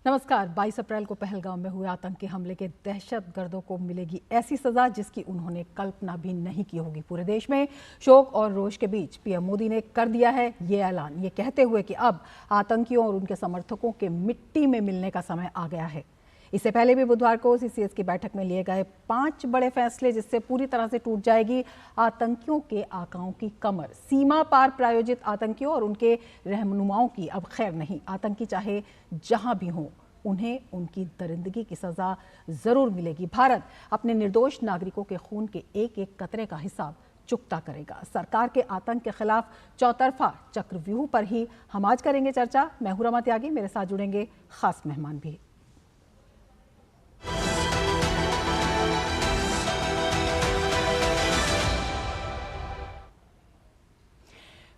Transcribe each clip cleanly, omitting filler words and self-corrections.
नमस्कार। 22 अप्रैल को पहलगाम में हुए आतंकी हमले के दहशतगर्दों को मिलेगी ऐसी सजा जिसकी उन्होंने कल्पना भी नहीं की होगी। पूरे देश में शोक और रोष के बीच पीएम मोदी ने कर दिया है ये ऐलान, ये कहते हुए कि अब आतंकियों और उनके समर्थकों के मिट्टी में मिलने का समय आ गया है। इससे पहले भी बुधवार को सीसीएस की बैठक में लिए गए 5 बड़े फैसले, जिससे पूरी तरह से टूट जाएगी आतंकियों के आकाओं की कमर। सीमा पार प्रायोजित आतंकियों और उनके रहनुमाओं की अब खैर नहीं। आतंकी चाहे जहां भी हों, उन्हें उनकी दरिंदगी की सजा जरूर मिलेगी। भारत अपने निर्दोष नागरिकों के खून के एक एक कतरे का हिसाब चुकता करेगा। सरकार के आतंक के खिलाफ चौतरफा चक्रव्यूह पर ही हम आज करेंगे चर्चा। मैं हूं रमा त्यागी, मेरे साथ जुड़ेंगे खास मेहमान भी।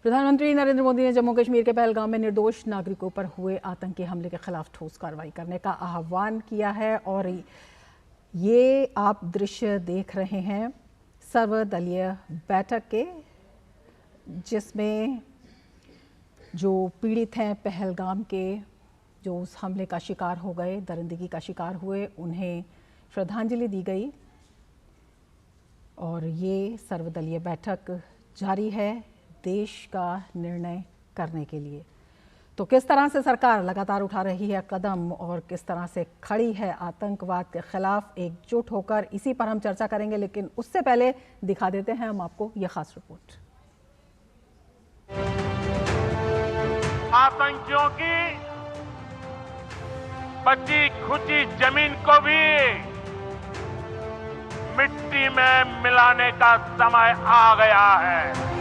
प्रधानमंत्री नरेंद्र मोदी ने जम्मू कश्मीर के पहलगाम में निर्दोष नागरिकों पर हुए आतंकी हमले के खिलाफ ठोस कार्रवाई करने का आह्वान किया है। और ये आप दृश्य देख रहे हैं सर्वदलीय बैठक के, जिसमें जो पीड़ित हैं पहलगाम के, जो उस हमले का शिकार हो गए, दरिंदगी का शिकार हुए, उन्हें श्रद्धांजलि दी गई। और ये सर्वदलीय बैठक जारी है देश का निर्णय करने के लिए। तो किस तरह से सरकार लगातार उठा रही है कदम और किस तरह से खड़ी है आतंकवाद के खिलाफ एकजुट होकर, इसी पर हम चर्चा करेंगे। लेकिन उससे पहले दिखा देते हैं हम आपको यह खास रिपोर्ट। आतंकियों की बची खुची जमीन को भी मिट्टी में मिलाने का समय आ गया है।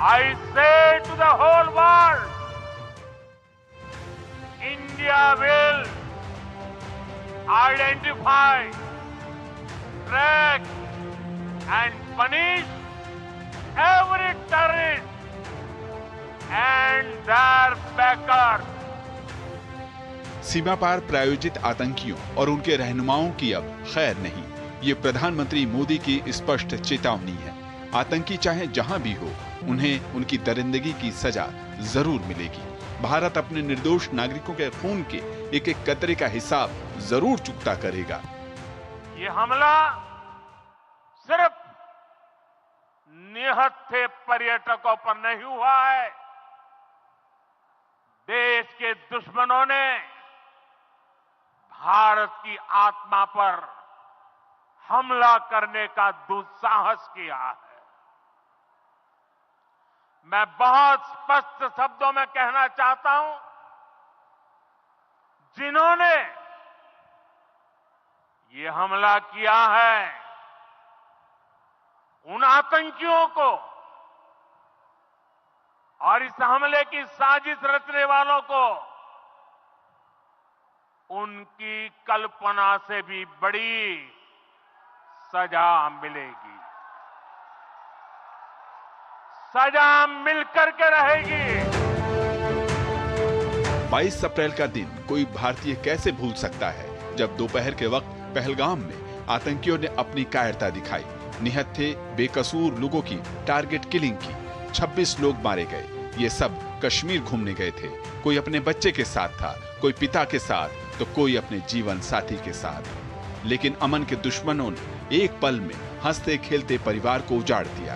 I say to the whole world, India will identify, track and punish every terrorist and their backers. सीमा पार प्रायोजित आतंकियों और उनके रहनुमाओं की अब खैर नहीं, ये प्रधानमंत्री मोदी की स्पष्ट चेतावनी है। आतंकी चाहे जहां भी हो, उन्हें उनकी दरिंदगी की सजा जरूर मिलेगी। भारत अपने निर्दोष नागरिकों के खून के एक एक कतरे का हिसाब जरूर चुकता करेगा। ये हमला सिर्फ निहत्थे पर्यटकों पर नहीं हुआ है। देश के दुश्मनों ने भारत की आत्मा पर हमला करने का दुस्साहस किया है। मैं बहुत स्पष्ट शब्दों में कहना चाहता हूं, जिन्होंने ये हमला किया है, उन आतंकियों को और इस हमले की साजिश रचने वालों को उनकी कल्पना से भी बड़ी सजा मिलेगी। सजा मिलकर के रहेगी। 22 अप्रैल का दिन कोई भारतीय कैसे भूल सकता है, जब दोपहर के वक्त पहलगाम में आतंकियों ने अपनी कायरता दिखाई। निहत्थे बेकसूर लोगों की टारगेट किलिंग की। 26 लोग मारे गए। ये सब कश्मीर घूमने गए थे। कोई अपने बच्चे के साथ था, कोई पिता के साथ, तो कोई अपने जीवन साथी के साथ। लेकिन अमन के दुश्मनों ने एक पल में हंसते खेलते परिवार को उजाड़ दिया।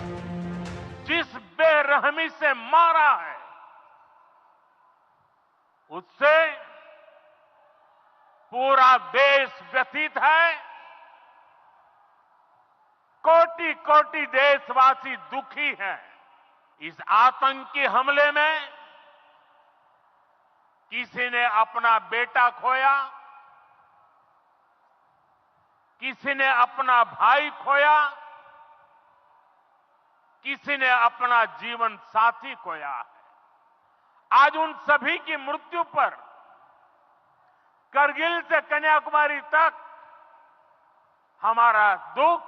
जिस बेरहमी से मारा है, उससे पूरा देश व्यथित है। कोटि कोटि देशवासी दुखी हैं। इस आतंकी हमले में किसी ने अपना बेटा खोया, किसी ने अपना भाई खोया, किसी ने अपना जीवन साथी खोया है। आज उन सभी की मृत्यु पर करगिल से कन्याकुमारी तक हमारा दुख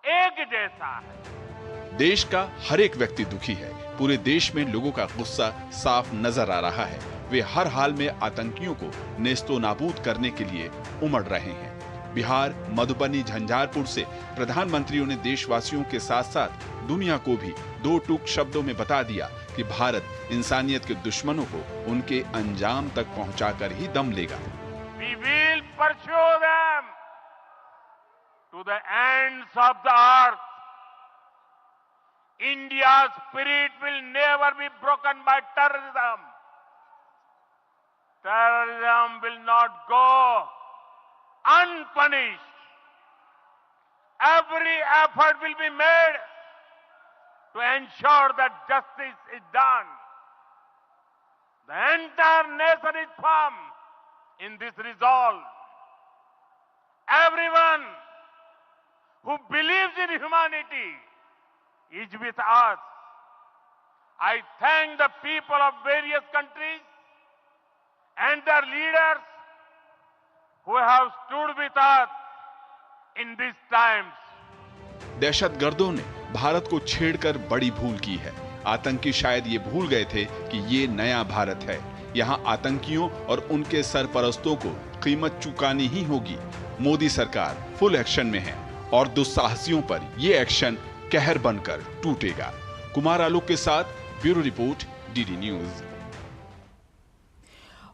एक जैसा है। देश का हर एक व्यक्ति दुखी है। पूरे देश में लोगों का गुस्सा साफ नजर आ रहा है। वे हर हाल में आतंकियों को नेस्तो नाबूद करने के लिए उमड़ रहे हैं। बिहार, मधुबनी, झंझारपुर से प्रधानमंत्रियों ने देशवासियों के साथ साथ दुनिया को भी दो टूक शब्दों में बता दिया कि भारत इंसानियत के दुश्मनों को उनके अंजाम तक पहुंचाकर ही दम लेगा। We will pursue them to the ends of the earth. India's spirit will never be broken by terrorism. Terrorism will not go unpunished. Every effort will be made to ensure that justice is done. The entire nation is firm in this resolve. Everyone who believes in humanity is with us. I thank the people of various countries and their leaders who have stood with us in these times. दहशतगर्दों ने भारत को छेड़कर बड़ी भूल की है। आतंकी शायद ये भूल गए थे कि ये नया भारत है। यहाँ आतंकियों और उनके सरपरस्तों को कीमत चुकानी ही होगी। मोदी सरकार फुल एक्शन में है और दुस्साहसियों पर ये एक्शन कहर बनकर टूटेगा। कुमार आलोक के साथ ब्यूरो रिपोर्ट, डीडी न्यूज।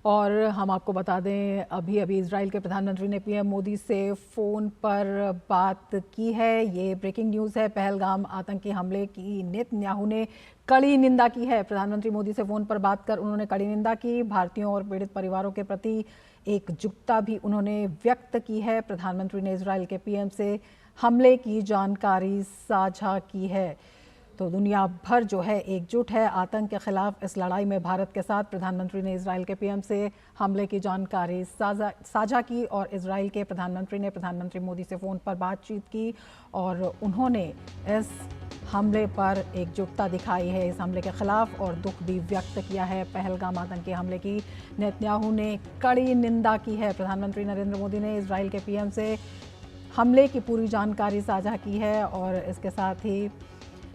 और हम आपको बता दें, अभी इजराइल के प्रधानमंत्री ने पीएम मोदी से फ़ोन पर बात की है। ये ब्रेकिंग न्यूज़ है। पहलगाम आतंकी हमले की नेतन्याहू ने कड़ी निंदा की है। प्रधानमंत्री मोदी से फ़ोन पर बात कर उन्होंने कड़ी निंदा की। भारतीयों और पीड़ित परिवारों के प्रति एकजुटता भी उन्होंने व्यक्त की है। प्रधानमंत्री ने इजराइल के पीएम से हमले की जानकारी साझा की है। तो दुनिया भर जो है एकजुट है आतंक के खिलाफ इस लड़ाई में भारत के साथ। प्रधानमंत्री ने इजराइल के पीएम से हमले की जानकारी साझा की और इजराइल के प्रधानमंत्री ने प्रधानमंत्री मोदी से फ़ोन पर बातचीत की और उन्होंने इस हमले पर एकजुटता दिखाई है, इस हमले के खिलाफ, और दुख भी व्यक्त किया है। पहलगाम आतंकी हमले की नेतन्याहू ने कड़ी निंदा की है। प्रधानमंत्री नरेंद्र मोदी ने इजराइल के पीएम से हमले की पूरी जानकारी साझा की है और इसके साथ ही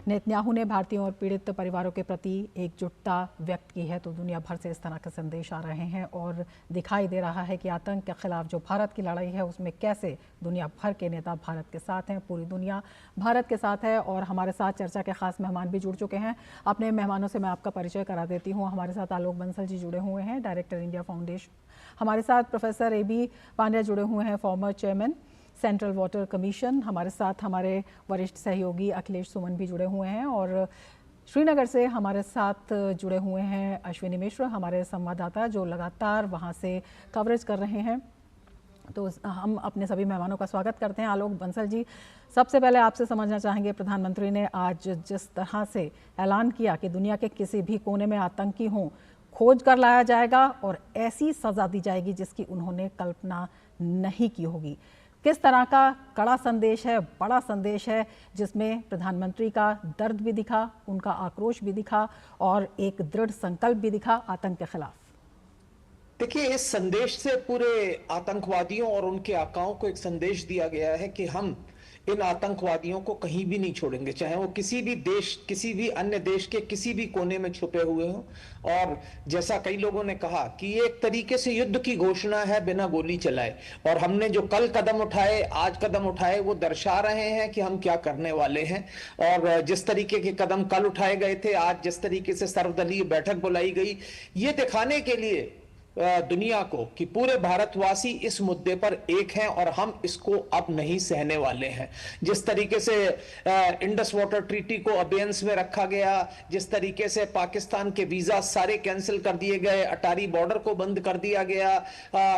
नेतन्याहू ने भारतीयों और पीड़ित परिवारों के प्रति एकजुटता व्यक्त की है। तो दुनिया भर से इस तरह के संदेश आ रहे हैं और दिखाई दे रहा है कि आतंक के खिलाफ जो भारत की लड़ाई है उसमें कैसे दुनिया भर के नेता भारत के साथ हैं, पूरी दुनिया भारत के साथ है। और हमारे साथ चर्चा के खास मेहमान भी जुड़ चुके हैं। अपने मेहमानों से मैं आपका परिचय करा देती हूँ। हमारे साथ आलोक बंसल जी जुड़े हुए हैं, डायरेक्टर इंडिया फाउंडेशन। हमारे साथ प्रोफेसर AB पांड्या जुड़े हुए हैं, former chairman central water commission. हमारे साथ हमारे वरिष्ठ सहयोगी अखिलेश सुमन भी जुड़े हुए हैं और श्रीनगर से हमारे साथ जुड़े हुए हैं अश्विनी मिश्र, हमारे संवाददाता जो लगातार वहां से कवरेज कर रहे हैं। तो हम अपने सभी मेहमानों का स्वागत करते हैं। आलोक बंसल जी, सबसे पहले आपसे समझना चाहेंगे, प्रधानमंत्री ने आज जिस तरह से ऐलान किया कि दुनिया के किसी भी कोने में आतंकी हों, खोज कर लाया जाएगा और ऐसी सज़ा दी जाएगी जिसकी उन्होंने कल्पना नहीं की होगी। किस तरह का कड़ा संदेश है, बड़ा संदेश है, जिसमें प्रधानमंत्री का दर्द भी दिखा, उनका आक्रोश भी दिखा और एक दृढ़ संकल्प भी दिखा आतंक के खिलाफ। देखिए, इस संदेश से पूरे आतंकवादियों और उनके आकाओं को एक संदेश दिया गया है कि हम इन आतंकवादियों को कहीं भी नहीं छोड़ेंगे, चाहे वो किसी भी देश, किसी भी अन्य देश के किसी भी कोने में छुपे हुए हों। और जैसा कई लोगों ने कहा कि ये एक तरीके से युद्ध की घोषणा है बिना गोली चलाए, और हमने जो कल कदम उठाए, आज कदम उठाए, वो दर्शा रहे हैं कि हम क्या करने वाले हैं। और जिस तरीके के कदम कल उठाए गए थे, आज जिस तरीके से सर्वदलीय बैठक बुलाई गई, ये दिखाने के लिए दुनिया को कि पूरे भारतवासी इस मुद्दे पर एक हैं और हम इसको अब नहीं सहने वाले हैं। जिस तरीके से इंडस वाटर ट्रीटी को अबेयंस में रखा गया, जिस तरीके से पाकिस्तान के वीजा सारे कैंसिल कर दिए गए, अटारी बॉर्डर को बंद कर दिया गया,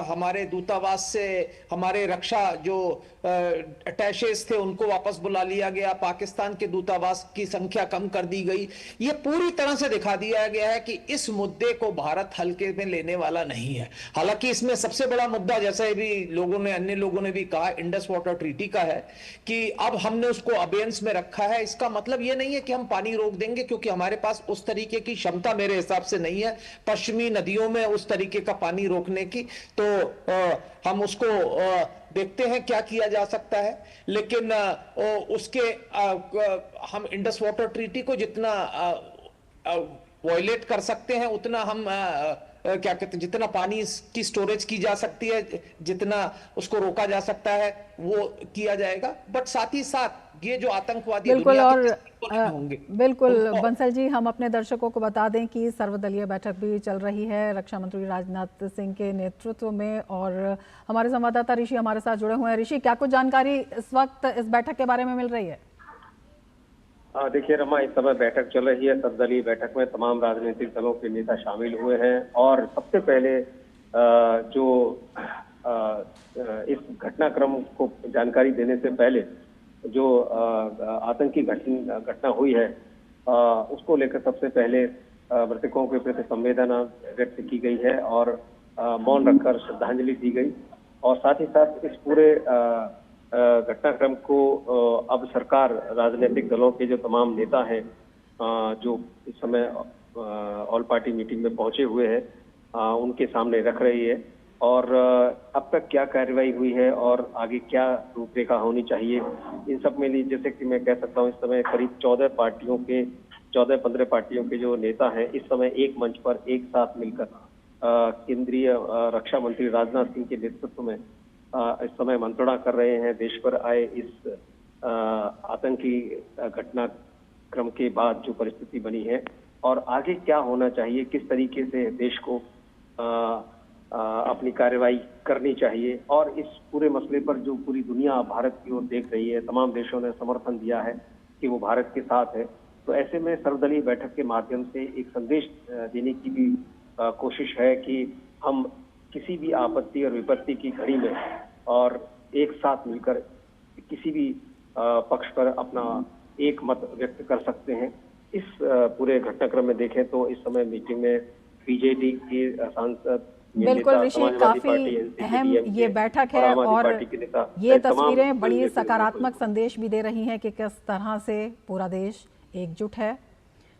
हमारे दूतावास से हमारे रक्षा जो अटैचेस थे उनको वापस बुला लिया गया, पाकिस्तान के दूतावास की संख्या कम कर दी गई। ये पूरी तरह से दिखा दिया गया है कि इस मुद्दे को भारत हल्के में लेने वाला नहीं है। हालांकि इसमें सबसे बड़ा मुद्दा, जैसे भी लोगों ने, अन्य लोगों ने भी कहा, इंडस वाटर ट्रीटी का है कि अब हमने उसको अबेयंस में रखा है। इसका मतलब यह नहीं है कि हम पानी रोक देंगे, क्योंकि हमारे पास उस तरीके की क्षमता मेरे हिसाब से नहीं है पश्चिमी नदियों में उस तरीके का पानी रोकने की। तो हम उसको देखते हैं क्या किया जा सकता है, लेकिन उसके हम इंडस वाटर ट्रीटी को जितना वायलेट कर सकते हैं उतना हम क्या कहते हैं, जितना पानी की स्टोरेज की जा सकती है, जितना उसको रोका जा सकता है वो किया जाएगा। बट साथ ही साथ ये जो आतंकवादी बिल्कुल। दुनिया और के किसी कोने में होंगे बिल्कुल उनको बंसल जी, हम अपने दर्शकों को बता दें कि सर्वदलीय बैठक भी चल रही है रक्षा मंत्री राजनाथ सिंह के नेतृत्व में, और हमारे संवाददाता ऋषि हमारे साथ जुड़े हुए हैं। ऋषि, क्या कुछ जानकारी इस वक्त इस बैठक के बारे में मिल रही है? देखिए रमा, इस समय बैठक चल रही है। सर्वदलीय बैठक में तमाम राजनीतिक दलों के नेता शामिल हुए हैं और सबसे पहले जो इस घटनाक्रम को जानकारी देने से पहले जो आतंकी घटना हुई है उसको लेकर सबसे पहले मृतकों के प्रति संवेदना व्यक्त की गई है और मौन रखकर श्रद्धांजलि दी गई। और साथ ही साथ इस पूरे घटनाक्रम को अब सरकार, राजनीतिक दलों के जो तमाम नेता हैं जो इस समय ऑल पार्टी मीटिंग में पहुंचे हुए हैं, उनके सामने रख रही है और अब तक क्या कार्रवाई हुई है और आगे क्या रूपरेखा होनी चाहिए, इन सब में जैसे कि मैं कह सकता हूं इस समय करीब 14-15 पार्टियों के जो नेता हैं इस समय एक मंच पर एक साथ मिलकर केंद्रीय रक्षा मंत्री राजनाथ सिंह के नेतृत्व में इस समय मंत्रणा कर रहे हैं देश पर आए इस आतंकी घटनाक्रम के बाद जो परिस्थिति बनी है और आगे क्या होना चाहिए, किस तरीके से देश को अपनी कार्रवाई करनी चाहिए। और इस पूरे मसले पर जो पूरी दुनिया भारत की ओर देख रही है, तमाम देशों ने समर्थन दिया है कि वो भारत के साथ है, तो ऐसे में सर्वदलीय बैठक के माध्यम से एक संदेश देने की भी कोशिश है कि हम किसी भी आपत्ति और विपत्ति की घड़ी में और एक साथ मिलकर किसी भी पक्ष पर अपना एक मत व्यक्त कर सकते हैं। इस पूरे घटनाक्रम में देखें तो इस समय मीटिंग में बीजेपी के सांसद, बिल्कुल ऋषि, काफी अहम ये बैठक है और ये तस्वीरें बड़ी सकारात्मक संदेश भी दे रही हैं कि किस तरह से पूरा देश एकजुट है,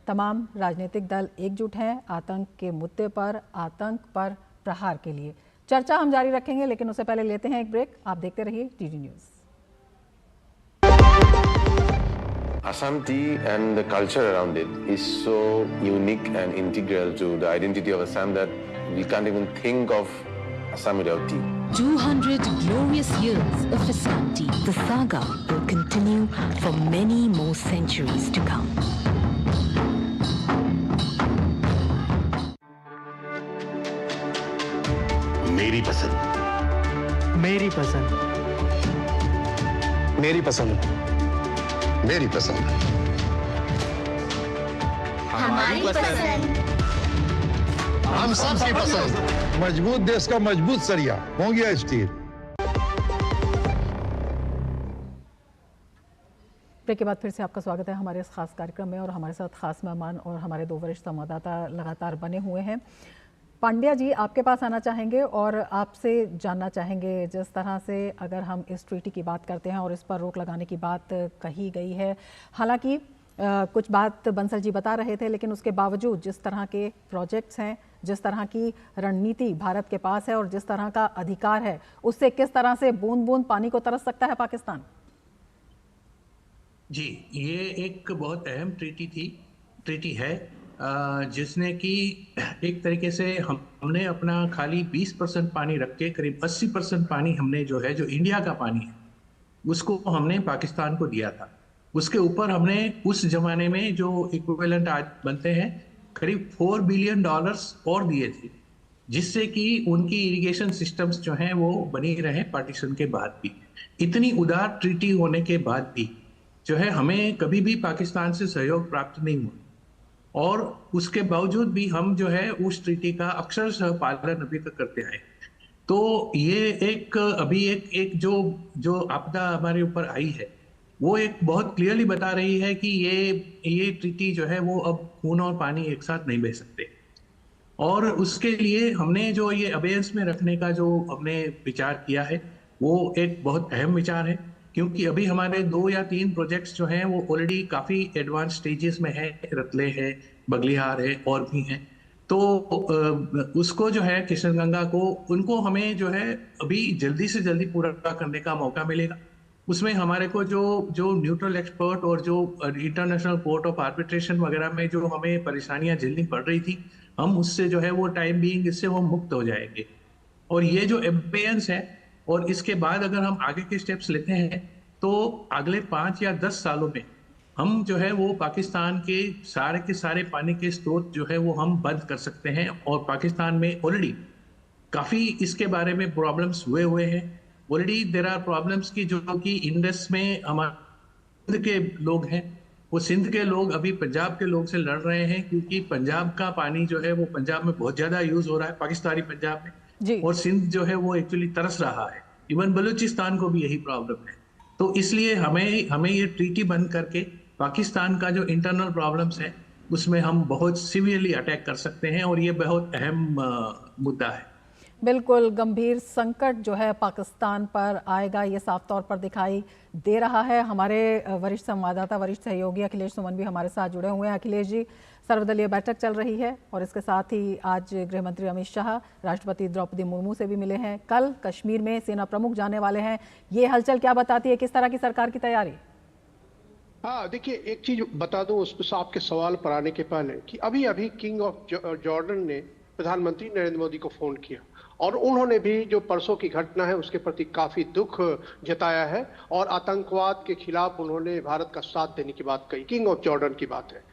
तमाम राजनीतिक दल एकजुट हैं आतंक के मुद्दे पर, आतंक पर प्रहार के लिए। चर्चा हम जारी रखेंगे, लेकिन उससे पहले लेते हैं एक ब्रेक। आप देखते रहिए TD news. Assam tea and the culture around it is so unique and integral to the identity of Assam that we can't even think of Assam without tea. 200 glorious years of Assam tea. The saga will continue for many more centuries to come. मेरी पसंद, मेरी पसंद, मेरी पसंद, मेरी पसंद, हमारी पसंद, हम सबकी पसंद। मजबूत देश का मजबूत सरिया हो गया स्टील। ब्रेक के बाद फिर से आपका स्वागत है हमारे इस खास कार्यक्रम में, और हमारे साथ खास मेहमान और हमारे दो वरिष्ठ संवाददाता लगातार बने हुए हैं। पांड्या जी, आपके पास आना चाहेंगे और आपसे जानना चाहेंगे, जिस तरह से अगर हम इस ट्रीटी की बात करते हैं और इस पर रोक लगाने की बात कही गई है, हालांकि कुछ बात बंसल जी बता रहे थे, लेकिन उसके बावजूद जिस तरह के प्रोजेक्ट्स हैं, जिस तरह की रणनीति भारत के पास है और जिस तरह का अधिकार है, उससे किस तरह से बूंद बूंद पानी को तरस सकता है पाकिस्तान? जी, ये एक बहुत अहम ट्रीटी है जिसने कि एक तरीके से हमने अपना खाली 20% पानी रख के करीब 80% पानी हमने जो इंडिया का पानी है उसको हमने पाकिस्तान को दिया था। उसके ऊपर हमने उस जमाने में जो इक्विवेलेंट आज बनते हैं करीब $4 बिलियन और दिए थे, जिससे कि उनकी इरिगेशन सिस्टम्स जो हैं वो बनी रहे पार्टीशन के बाद भी। इतनी उदार ट्रीटी होने के बाद भी जो है हमें कभी भी पाकिस्तान से सहयोग प्राप्त नहीं हुआ, और उसके बावजूद भी हम जो है उस ट्रीटी का अक्षरशः पालन अभी तक करते आए। तो ये एक जो आपदा हमारे ऊपर आई है वो एक बहुत क्लियरली बता रही है कि ये ट्रीटी जो है वो अब खून और पानी एक साथ नहीं बह सकते। और उसके लिए हमने जो ये अबेयंस में रखने का जो हमने विचार किया है वो एक बहुत अहम विचार है, क्योंकि अभी हमारे 2 या 3 प्रोजेक्ट्स जो हैं वो ऑलरेडी काफ़ी एडवांस स्टेजेस में है, रतले है, बगलिहार है और भी हैं। तो उसको जो है किशनगंगा को उनको हमें जो है अभी जल्दी से जल्दी पूरा करने का मौका मिलेगा। उसमें हमारे को जो न्यूट्रल एक्सपर्ट और जो इंटरनेशनल कोर्ट ऑफ आर्बिट्रेशन वगैरह में जो हमें परेशानियां झेलनी पड़ रही थी हम उससे जो है वो टाइम बीइंग इससे वो मुक्त हो जाएंगे। और ये जो एबेयंस है, और इसके बाद अगर हम आगे के स्टेप्स लेते हैं तो अगले 5 या 10 सालों में हम जो है वो पाकिस्तान के सारे पानी के स्रोत जो है वो हम बंद कर सकते हैं। और पाकिस्तान में ऑलरेडी काफ़ी इसके बारे में प्रॉब्लम्स हुए हैं। ऑलरेडी देयर आर प्रॉब्लम्स की जो कि इंडस में हमारे सिंध के लोग हैं, वो सिंध के लोग अभी पंजाब के लोग से लड़ रहे हैं, क्योंकि पंजाब का पानी जो है वो पंजाब में बहुत ज़्यादा यूज़ हो रहा है, पाकिस्तानी पंजाब में, और सिंध जो है वो एक्चुअली तरस रहा है। इवन बलूचिस्तान को भी यही प्रॉब्लम है। तो इसलिए हमें ये ट्रीटी बंद करके पाकिस्तान का जो इंटरनल प्रॉब्लम्स है उसमें हम बहुत सीवियरली अटैक कर सकते हैं, और ये बहुत अहम मुद्दा है। बिल्कुल गंभीर संकट जो है पाकिस्तान पर आएगा, ये साफ तौर पर दिखाई दे रहा है। हमारे वरिष्ठ संवाददाता, वरिष्ठ सहयोगी अखिलेश सुमन भी हमारे साथ जुड़े हुए हैं। अखिलेश जी, सर्वदलीय बैठक चल रही है और इसके साथ ही आज गृह मंत्री अमित शाह राष्ट्रपति द्रौपदी मुर्मू से भी मिले हैं। कल कश्मीर में सेना प्रमुख जाने वाले हैं। ये हलचल क्या बताती है, किस तरह की सरकार की तैयारी? हाँ, देखिए एक चीज बता दूं उस आपके सवाल पर आने के पहले कि अभी अभी किंग ऑफ जॉर्डन ने प्रधानमंत्री नरेंद्र मोदी को फोन किया और उन्होंने भी जो परसों की घटना है उसके प्रति काफी दुख जताया है और आतंकवाद के खिलाफ उन्होंने भारत का साथ देने की बात कही। किंग ऑफ जॉर्डन की बात है।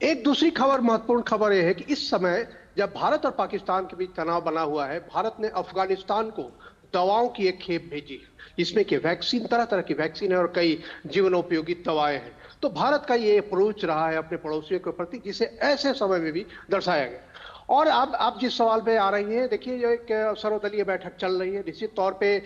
एक दूसरी खबर, महत्वपूर्ण खबर यह है कि इस समय जब भारत और पाकिस्तान के बीच तनाव बना हुआ है, भारत ने अफगानिस्तान को दवाओं की एक खेप भेजी जिसमें कि वैक्सीन, तरह तरह की वैक्सीन है और कई जीवनोपयोगी दवाएं हैं। तो भारत का ये अप्रोच रहा है अपने पड़ोसियों के प्रति, जिसे ऐसे समय में भी दर्शाया गया। और अब आप जिस सवाल पे आ रही हैं, देखिए जो एक सर्वदलीय बैठक चल रही है, निश्चित तौर पे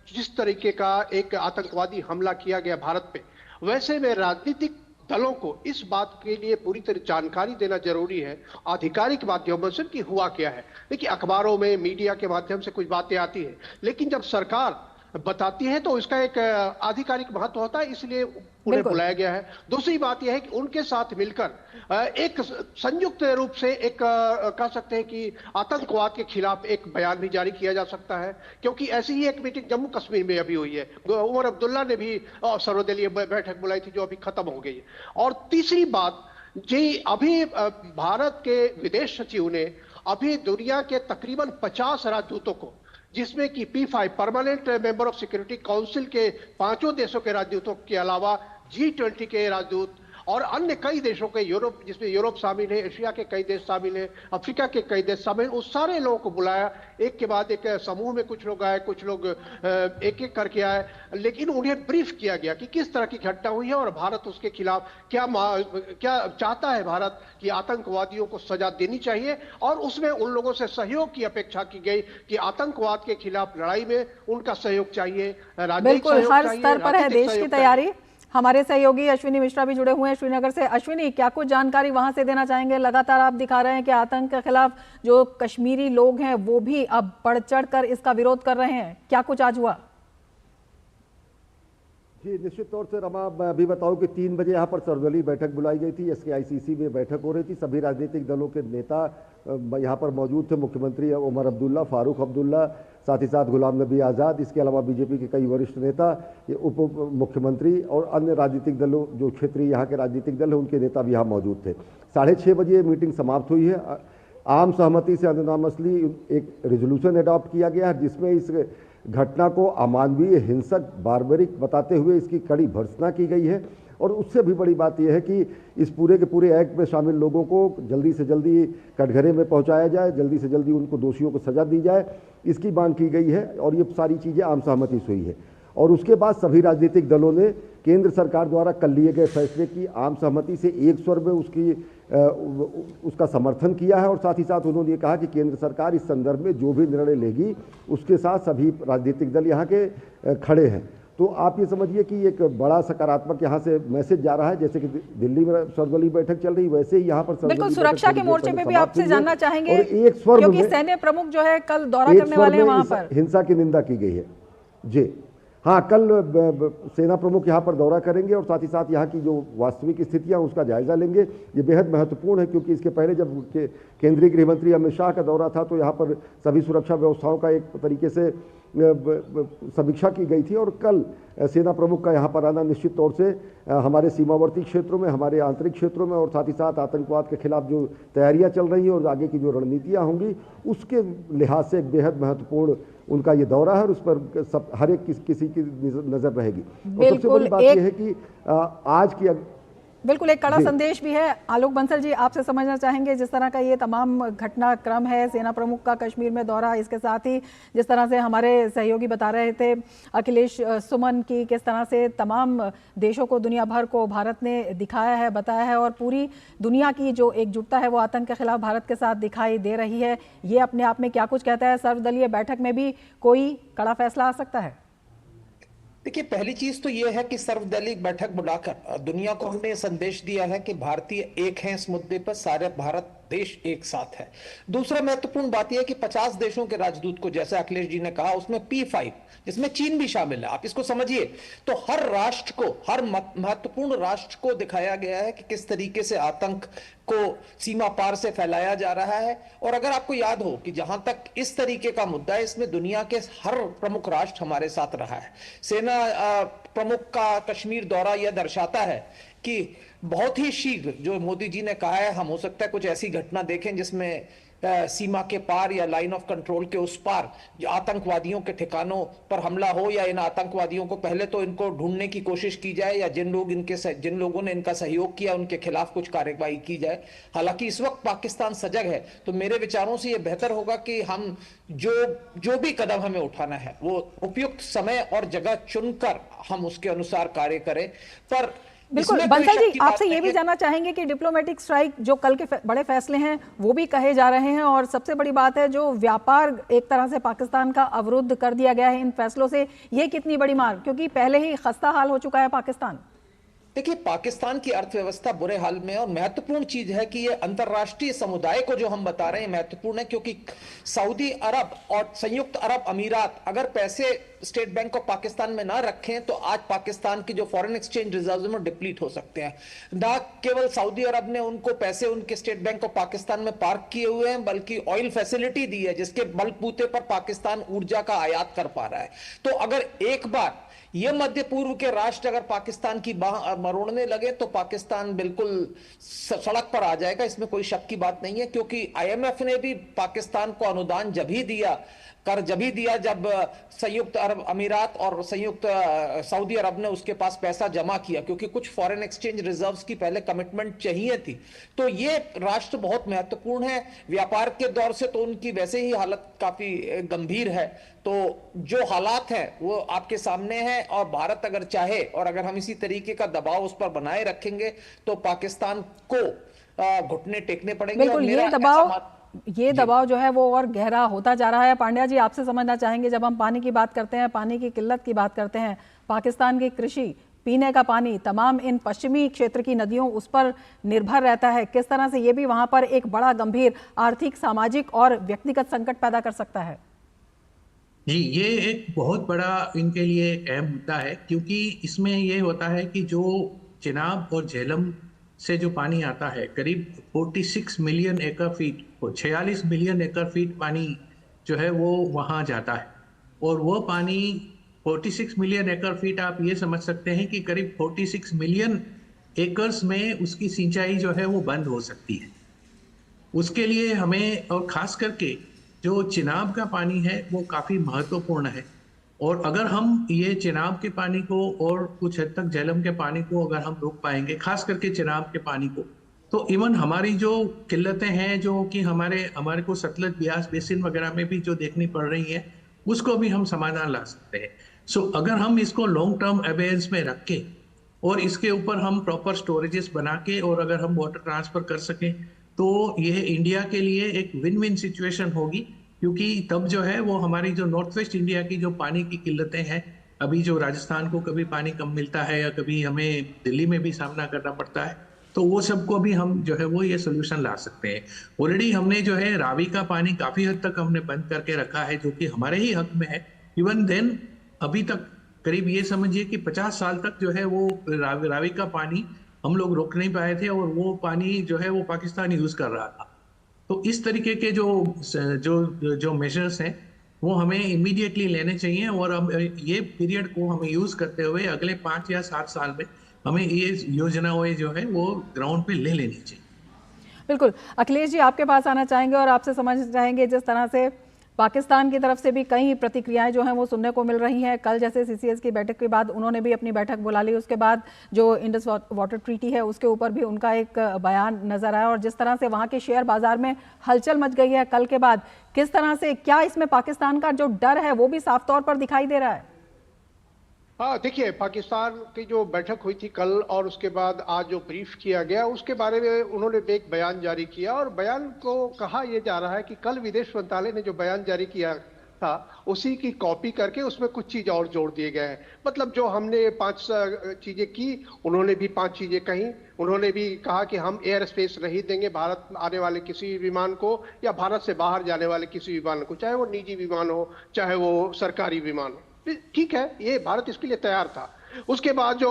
जिस तरीके का एक आतंकवादी हमला किया गया भारत पे, वैसे में राजनीतिक दलों को इस बात के लिए पूरी तरह जानकारी देना जरूरी है आधिकारिक माध्यमों से कि हुआ क्या है। देखिए अखबारों में, मीडिया के माध्यम से कुछ बातें आती है, लेकिन जब सरकार बताती है तो इसका एक आधिकारिक महत्व होता है, इसलिए उन्हें बुलाया गया है। दूसरी बात यह है कि उनके साथ मिलकर एक संयुक्त रूप से एक कह सकते हैं कि आतंकवाद के खिलाफ एक बयान भी जारी किया जा सकता है, क्योंकि ऐसी ही एक मीटिंग जम्मू कश्मीर में अभी हुई है। उमर अब्दुल्ला ने भी सर्वदलीय बैठक बुलाई थी जो अभी खत्म हो गई है। और तीसरी बात जी, अभी भारत के विदेश सचिव ने अभी दुनिया के तकरीबन 50 राजदूतों को, जिसमें कि P5 permanent member of security council के 5 देशों के राजदूतों के अलावा G20 के राजदूत और अन्य कई देशों के, यूरोप जिसमें यूरोप शामिल है, एशिया के कई देश शामिल हैं, अफ्रीका के कई देश शामिल, उस सारे लोगों को बुलाया। एक के बाद एक समूह में कुछ लोग आए, कुछ लोग एक एक करके आए, लेकिन उन्हें ब्रीफ किया गया कि किस तरह की घटना हुई है और भारत उसके खिलाफ क्या चाहता है। भारत की आतंकवादियों को सजा देनी चाहिए और उसमें उन लोगों से सहयोग की अपेक्षा की गई कि आतंकवाद के खिलाफ लड़ाई में उनका सहयोग चाहिए, राजनीतिक सहयोग चाहिए। हर स्तर पर है देश की तैयारी। हमारे सहयोगी अश्विनी मिश्रा भी जुड़े हुए हैं श्रीनगर से। अश्विनी, क्या कुछ जानकारी वहां से देना चाहेंगे? लगातार आप दिखा रहे हैं कि आतंक के खिलाफ जो कश्मीरी लोग हैं वो भी अब बढ़ चढ़ कर इसका विरोध कर रहे हैं, क्या कुछ आज हुआ? जी निश्चित तौर से रमा, मैं अभी बताऊं कि 3 बजे यहाँ पर सर्वदलीय बैठक बुलाई गई थी। SKICC में बैठक हो रही थी। सभी राजनीतिक दलों के नेता यहाँ पर मौजूद थे। मुख्यमंत्री उमर अब्दुल्ला, फारूक अब्दुल्ला, साथ ही साथ गुलाम नबी आज़ाद, इसके अलावा बीजेपी के कई वरिष्ठ नेता, ये उप मुख्यमंत्री और अन्य राजनीतिक दलों, जो क्षेत्रीय यहाँ के राजनीतिक दल हैं, उनके नेता भी यहाँ मौजूद थे। 6:30 बजे मीटिंग समाप्त हुई है। आम सहमति से अनोनमसली एक रेजोल्यूशन अडॉप्ट किया गया है जिसमें इस घटना को अमानवीय, हिंसक, बार्बरिक बताते हुए इसकी कड़ी भर्त्सना की गई है। और उससे भी बड़ी बात यह है कि इस पूरे के पूरे एक्ट में शामिल लोगों को जल्दी से जल्दी कटघरे में पहुंचाया जाए, जल्दी से जल्दी उनको दोषियों को सजा दी जाए, इसकी मांग की गई है। और ये सारी चीज़ें आम सहमति से हुई है। और उसके बाद सभी राजनीतिक दलों ने केंद्र सरकार द्वारा कल लिए गए फैसले की आम सहमति से एक स्वर में उसका समर्थन किया है। और साथ ही साथ उन्होंने ये कहा कि केंद्र सरकार इस संदर्भ में जो भी निर्णय लेगी उसके साथ सभी राजनीतिक दल यहाँ के खड़े हैं। तो आप ये समझिए कि एक बड़ा सकारात्मक यहाँ से मैसेज जा रहा है। जैसे कि दिल्ली में सर्वदलीय बैठक चल रही, वैसे ही यहाँ पर बिल्कुल सुरक्षा के मोर्चे पे भी आपसे जानना चाहेंगे, क्योंकि सैन्य प्रमुख जो है कल दौरा करने वाले हैं वहां पर। हिंसा की निंदा की गई है जी। हाँ, कल सेना प्रमुख यहाँ पर दौरा करेंगे और साथ ही साथ यहाँ की जो वास्तविक स्थितियाँ उसका जायजा लेंगे। ये बेहद महत्वपूर्ण है क्योंकि इसके पहले जब केंद्रीय गृह मंत्री अमित शाह का दौरा था तो यहाँ पर सभी सुरक्षा व्यवस्थाओं का एक तरीके से समीक्षा की गई थी और कल सेना प्रमुख का यहाँ पर आना निश्चित तौर से हमारे सीमावर्ती क्षेत्रों में, हमारे आंतरिक क्षेत्रों में और साथ ही साथ आतंकवाद के खिलाफ जो तैयारियाँ चल रही हैं और आगे की जो रणनीतियाँ होंगी उसके लिहाज से एक बेहद महत्वपूर्ण उनका ये दौरा है और उस पर सब हर एक किसी की नजर रहेगी। और सबसे बड़ी बात यह है कि आज की बिल्कुल एक कड़ा संदेश भी है। आलोक बंसल जी, आपसे समझना चाहेंगे, जिस तरह का ये तमाम घटनाक्रम है, सेना प्रमुख का कश्मीर में दौरा, इसके साथ ही जिस तरह से हमारे सहयोगी बता रहे थे अखिलेश सुमन की, किस तरह से तमाम देशों को, दुनिया भर को भारत ने दिखाया है, बताया है और पूरी दुनिया की जो एकजुटता है वो आतंक के खिलाफ भारत के साथ दिखाई दे रही है, ये अपने आप में क्या कुछ कहता है? सर्वदलीय बैठक में भी कोई कड़ा फैसला आ सकता है? देखिए, पहली चीज तो यह है कि सर्वदलीय बैठक बुलाकर दुनिया को हमने संदेश दिया है कि भारतीय एक हैं इस मुद्दे पर, सारे भारत देश एक साथ है। दूसरा महत्वपूर्ण बात यह है कि 50 देशों के राजदूत को, जैसे अखिलेश जी ने कहा, उसमें P5 जिसमें चीन भी शामिल है, आप इसको समझिए, तो हर राष्ट्र को, हर महत्वपूर्ण राष्ट्र को दिखाया गया है कि किस तरीके से आतंक को सीमा पार से फैलाया जा रहा है। और अगर आपको याद हो कि जहां तक इस तरीके का मुद्दा है, इसमें दुनिया के हर प्रमुख राष्ट्र हमारे साथ रहा है। सेना प्रमुख का कश्मीर दौरा यह दर्शाता है कि बहुत ही शीघ्र, जो मोदी जी ने कहा है, हम हो सकता है कुछ ऐसी घटना देखें जिसमें सीमा के पार या लाइन ऑफ कंट्रोल के उस पार आतंकवादियों के ठिकानों पर हमला हो, या इन आतंकवादियों को पहले तो इनको ढूंढने की कोशिश की जाए, या जिन लोगों ने इनका सहयोग किया उनके खिलाफ कुछ कार्रवाई की जाए। हालांकि इस वक्त पाकिस्तान सजग है, तो मेरे विचारों से यह बेहतर होगा कि हम जो भी कदम हमें उठाना है वो उपयुक्त समय और जगह चुनकर हम उसके अनुसार कार्य करें। पर बिल्कुल बंसल जी, आपसे ये भी जानना चाहेंगे कि डिप्लोमेटिक स्ट्राइक, जो कल के बड़े फैसले हैं वो भी कहे जा रहे हैं, और सबसे बड़ी बात है जो व्यापार एक तरह से पाकिस्तान का अवरुद्ध कर दिया गया है इन फैसलों से, ये कितनी बड़ी मार, क्योंकि पहले ही खस्ता हाल हो चुका है पाकिस्तान। देखिए, पाकिस्तान की अर्थव्यवस्था बुरे हाल में है और महत्वपूर्ण चीज है कि ये अंतर्राष्ट्रीय समुदाय को जो हम बता रहे हैं महत्वपूर्ण है, क्योंकि सऊदी अरब और संयुक्त अरब अमीरात अगर पैसे स्टेट बैंक ऑफ पाकिस्तान में ना रखें तो आज पाकिस्तान की जो फॉरेन एक्सचेंज रिजर्व में डिप्लीट हो सकते हैं। ना केवल सऊदी अरब ने उनको पैसे उनके स्टेट बैंक ऑफ पाकिस्तान में पार्क किए हुए हैं, बल्कि ऑयल फैसिलिटी दी है जिसके बलबूते पर पाकिस्तान ऊर्जा का आयात कर पा रहा है। तो अगर एक बार ये मध्य पूर्व के राष्ट्र अगर पाकिस्तान की बाह मरोड़ने लगे तो पाकिस्तान बिल्कुल सड़क पर आ जाएगा, इसमें कोई शक की बात नहीं है। क्योंकि IMF ने भी पाकिस्तान को अनुदान जब ही दिया जब संयुक्त अरब अमीरात और संयुक्त सऊदी अरब ने उसके पास पैसा जमा किया, क्योंकि कुछ फॉरेन एक्सचेंज रिजर्व्स की पहले कमिटमेंट चाहिए थी। तो ये राष्ट्र बहुत महत्वपूर्ण है। व्यापार के दौर से तो उनकी वैसे ही हालत काफी गंभीर है, तो जो हालात हैं वो आपके सामने हैं, और भारत अगर चाहे और अगर हम इसी तरीके का दबाव उस पर बनाए रखेंगे तो पाकिस्तान को घुटने टेकने पड़ेंगे। बिल्कुल, ये दबाव जो है वो और गहरा होता जा रहा है। पांड्या जी, आपसे समझना चाहेंगे, जब हम पानी की बात करते हैं, पानी की किल्लत की बात करते हैं, पाकिस्तान की कृषि, पीने का पानी, तमाम इन पश्चिमी क्षेत्र की नदियों उस पर निर्भर रहता है, किस तरह से ये भी वहां पर एक बड़ा गंभीर आर्थिक, सामाजिक और व्यक्तिगत संकट पैदा कर सकता है? जी, ये एक बहुत बड़ा इनके लिए अहम मुद्दा है, क्योंकि इसमें ये होता है कि जो चिनाब और झेलम से जो पानी आता है, करीब 46 मिलियन एकड़ फीट, 46 मिलियन एकड़ फीट पानी जो है वो वहाँ जाता है, और वो पानी 46 मिलियन एकड़ फीट, आप ये समझ सकते हैं कि करीब 46 मिलियन एकर्स में उसकी सिंचाई जो है वो बंद हो सकती है। उसके लिए हमें, और खास करके जो चिनाब का पानी है वो काफ़ी महत्वपूर्ण है, और अगर हम ये चिनाब के पानी को और कुछ हद तक झेलम के पानी को अगर हम रोक पाएंगे, खास करके चिनाब के पानी को, तो इवन हमारी जो किल्लतें हैं जो कि हमारे को सतलज ब्यास बेसिन वगैरह में भी जो देखनी पड़ रही हैं, उसको भी हम समाधान ला सकते हैं। सो अगर हम इसको लॉन्ग टर्म अवेयर्स में रख के और इसके ऊपर हम प्रॉपर स्टोरेजेस बना के और अगर हम वाटर ट्रांसफर कर सकें तो यह इंडिया के लिए एक विन विन सिचुएशन होगी, क्योंकि तब जो है वो हमारी जो नॉर्थ वेस्ट इंडिया की जो पानी की किल्लतें हैं, अभी जो राजस्थान को कभी पानी कम मिलता है या कभी हमें दिल्ली में भी सामना करना पड़ता है, तो वो सबको भी हम जो है वो ये सोल्यूशन ला सकते हैं। ऑलरेडी हमने जो है रावी का पानी काफ़ी हद तक हमने बंद करके रखा है, जो कि हमारे ही हक में है। इवन देन अभी तक करीब ये समझिए कि 50 साल तक जो है वो रावी का पानी हम लोग रोक नहीं पाए थे और वो पानी जो है वो पाकिस्तान यूज कर रहा था। तो इस तरीके के जो मेजर्स हैं वो हमें इमीडिएटली लेने चाहिए और अब ये पीरियड को हमें यूज करते हुए अगले 5 या 7 साल में हमें ये योजनाएं जो है वो ग्राउंड पे ले लेनी चाहिए। बिल्कुल, अखिलेश जी आपके पास आना चाहेंगे और आपसे समझना चाहेंगे जिस तरह से पाकिस्तान की तरफ से भी कई प्रतिक्रियाएं जो हैं वो सुनने को मिल रही हैं। कल जैसे सीसीएस की बैठक के बाद उन्होंने भी अपनी बैठक बुला ली, उसके बाद जो इंडस वाटर ट्रीटी है उसके ऊपर भी उनका एक बयान नजर आया और जिस तरह से वहां के शेयर बाजार में हलचल मच गई है कल के बाद, किस तरह से क्या इसमें पाकिस्तान का जो डर है वो भी साफ तौर पर दिखाई दे रहा है? हाँ, देखिए, पाकिस्तान की जो बैठक हुई थी कल और उसके बाद आज जो ब्रीफ किया गया उसके बारे में उन्होंने एक बयान जारी किया और बयान को कहा यह जा रहा है कि कल विदेश मंत्रालय ने जो बयान जारी किया था उसी की कॉपी करके उसमें कुछ चीज और जोड़ दिए गए हैं। मतलब जो हमने 5 चीजें की उन्होंने भी 5 चीजें कही। उन्होंने भी कहा कि हम एयर स्पेस नहीं देंगे भारत आने वाले किसी विमान को या भारत से बाहर जाने वाले किसी विमान को, चाहे वो निजी विमान हो चाहे वो सरकारी विमान हो। ठीक है, ये भारत इसके लिए तैयार था। उसके बाद जो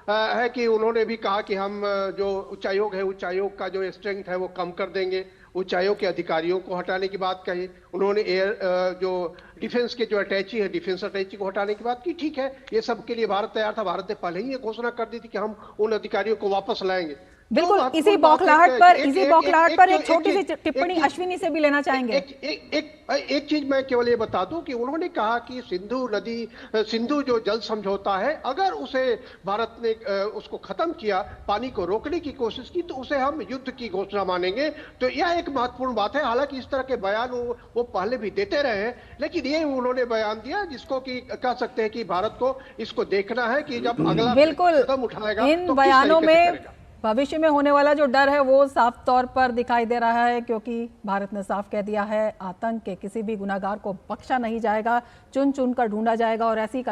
है कि उन्होंने भी कहा कि हम जो उच्चायोग है उच्चायोग का जो स्ट्रेंथ है वो कम कर देंगे। उच्चायोग के अधिकारियों को हटाने की बात कही उन्होंने। एयर जो डिफेंस के जो अटैची है डिफेंस अटैची को हटाने की बात की। ठीक है, ये सब के लिए भारत तैयार था। भारत ने पहले ही ये घोषणा कर दी थी कि हम उन अधिकारियों को वापस लाएंगे। बिल्कुल, इसी बौखलाहट पर एक छोटी सी टिप्पणी अश्विनी से भी लेना चाहेंगे। एक चीज मैं केवल ये बता दूं कि उन्होंने कहा कि सिंधु जो जल समझौता है अगर उसे भारत ने उसको खत्म किया, पानी को रोकने की कोशिश की, तो उसे हम युद्ध की घोषणा मानेंगे। तो यह एक महत्वपूर्ण बात है। हालांकि इस तरह के बयान वो पहले भी देते रहे हैं, लेकिन ये उन्होंने बयान दिया जिसको कि कह सकते हैं कि भारत को इसको देखना है कि जब अगला कदम उठाएगा इन बयानों में भविष्य में होने वाला जो डर है वो साफ तौर पर दिखाई दे रहा है, क्योंकि भारत ने साफ कह दिया है आतंक के किसी भी गुनाहगार को बख्शा नहीं जाएगा, चुन चुन कर ढूंढा जाएगा और ऐसी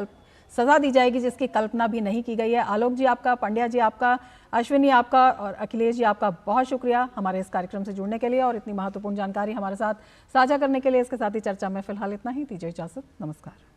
सजा दी जाएगी जिसकी कल्पना भी नहीं की गई है। आलोक जी आपका, पंड्या जी आपका, अश्विनी आपका और अखिलेश जी आपका बहुत शुक्रिया हमारे इस कार्यक्रम से जुड़ने के लिए और इतनी महत्वपूर्ण जानकारी हमारे साथ साझा करने के लिए। इसके साथ ही चर्चा में फिलहाल इतना ही। दीजिए इजाजत, नमस्कार।